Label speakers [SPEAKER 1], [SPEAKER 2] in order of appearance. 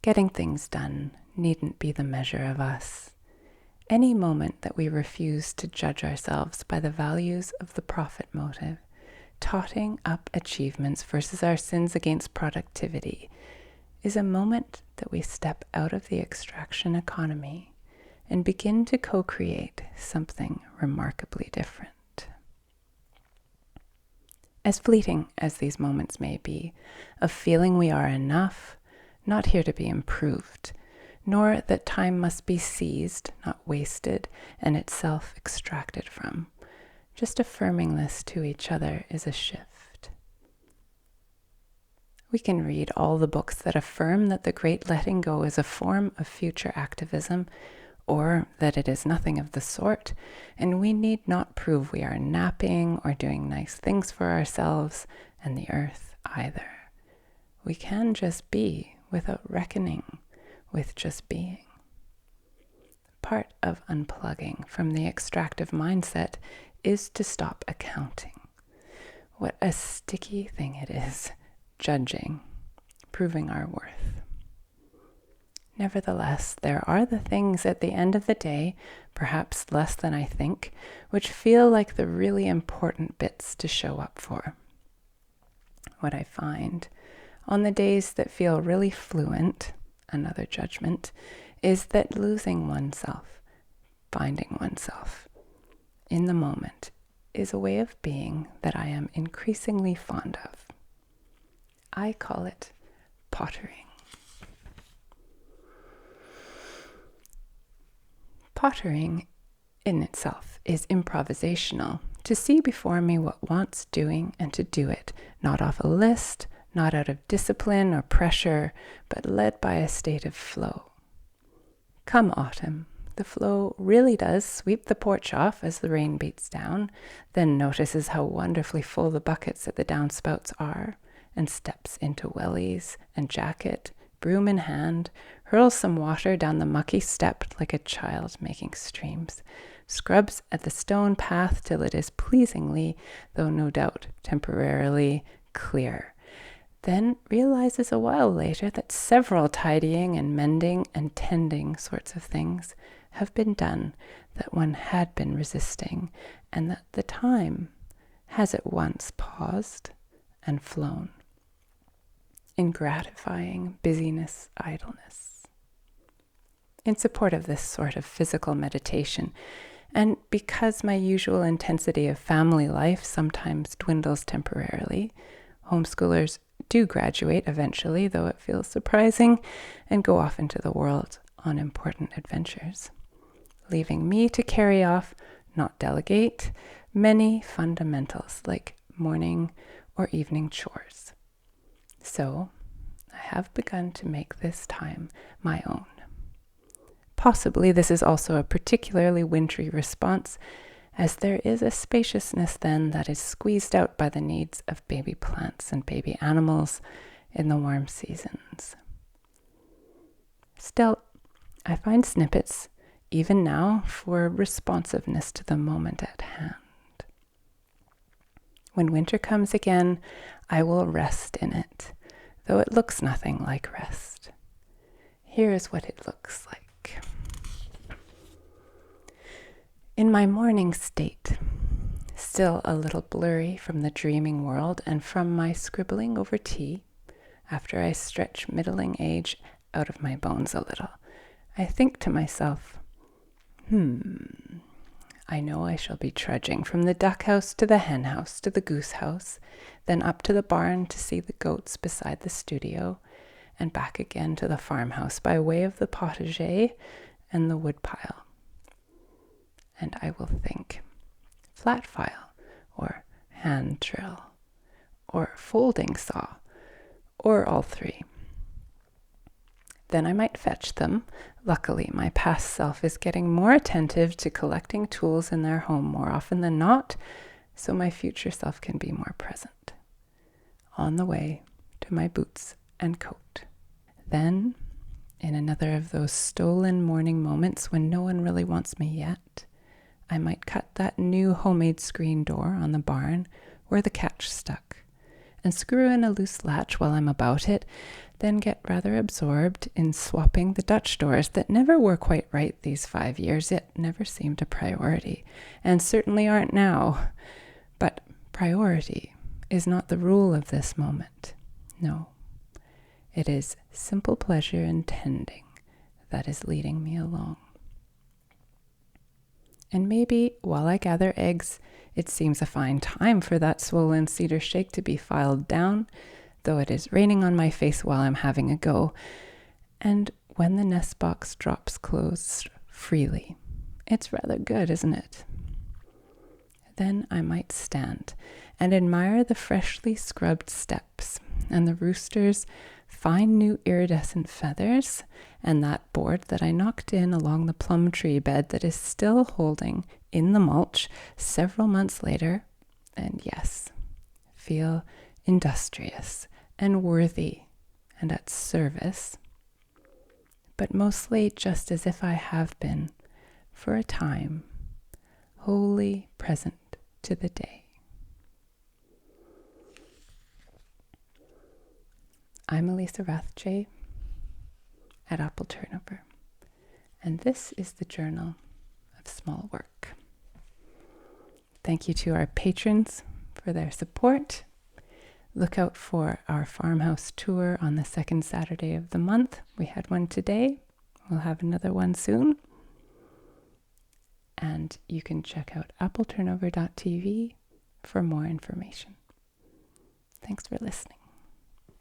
[SPEAKER 1] Getting things done needn't be the measure of us. Any moment that we refuse to judge ourselves by the values of the profit motive, totting up achievements versus our sins against productivity, is a moment that we step out of the extraction economy and begin to co-create something remarkably different. As fleeting as these moments may be, of feeling we are enough, not here to be improved, nor that time must be seized, not wasted, and itself extracted from. Just affirming this to each other is a shift. We can read all the books that affirm that the great letting go is a form of future activism, or that it is nothing of the sort, and we need not prove we are napping or doing nice things for ourselves and the earth either. We can just be without reckoning with just being. Part of unplugging from the extractive mindset is to stop accounting. What a sticky thing it is, judging, proving our worth. Nevertheless, there are the things at the end of the day, perhaps less than I think, which feel like the really important bits to show up for. What I find on the days that feel really fluent, another judgment, is that losing oneself, finding oneself in the moment is a way of being that I am increasingly fond of. I call it pottering. Pottering in itself is improvisational, to see before me what wants doing and to do it, not off a list, not out of discipline or pressure, but led by a state of flow. Come autumn, the flow really does sweep the porch off as the rain beats down, then notices how wonderfully full the buckets at the downspouts are, and steps into wellies and jacket, broom in hand, hurls some water down the mucky step like a child making streams, scrubs at the stone path till it is pleasingly, though no doubt temporarily, clear. Then realizes a while later that several tidying and mending and tending sorts of things have been done that one had been resisting, and that the time has at once paused and flown in gratifying busyness, idleness. In support of this sort of physical meditation, and because my usual intensity of family life sometimes dwindles temporarily, homeschoolers do graduate eventually, though it feels surprising, and go off into the world on important adventures, leaving me to carry off, not delegate, many fundamentals like morning or evening chores. So I have begun to make this time my own. Possibly this is also a particularly wintry response, as there is a spaciousness then that is squeezed out by the needs of baby plants and baby animals in the warm seasons. Still, I find snippets, even now, for responsiveness to the moment at hand. When winter comes again, I will rest in it, though it looks nothing like rest. Here is what it looks like. In my morning state, still a little blurry from the dreaming world and from my scribbling over tea, after I stretch middling age out of my bones a little, I think to myself, I know I shall be trudging from the duck house to the hen house to the goose house, then up to the barn to see the goats beside the studio, and back again to the farmhouse by way of the potager and the woodpile. And I will think, flat file, or hand drill, or folding saw, or all three. Then I might fetch them. Luckily, my past self is getting more attentive to collecting tools in their home more often than not, so my future self can be more present. On the way to my boots and coat. Then, in another of those stolen morning moments when no one really wants me yet, I might cut that new homemade screen door on the barn where the catch stuck, and screw in a loose latch while I'm about it, then get rather absorbed in swapping the Dutch doors that never were quite right these 5 years, yet never seemed a priority, and certainly aren't now. But priority is not the rule of this moment. No, it is simple pleasure in tending that is leading me along. And maybe while I gather eggs, it seems a fine time for that swollen cedar shake to be filed down, though it is raining on my face while I'm having a go. And when the nest box drops closed freely, it's rather good, isn't it? Then I might stand and admire the freshly scrubbed steps and the rooster's fine new iridescent feathers and that board that I knocked in along the plum tree bed that is still holding in the mulch several months later, and yes, feel industrious and worthy and at service, but mostly just as if I have been, for a time, wholly present to the day. I'm Elisa Rathje at Apple Turnover, and this is the Journal of Small Work. Thank you to our patrons for their support. Look out for our farmhouse tour on the second Saturday of the month. We had one today. We'll have another one soon. And you can check out appleturnover.tv for more information. Thanks for listening.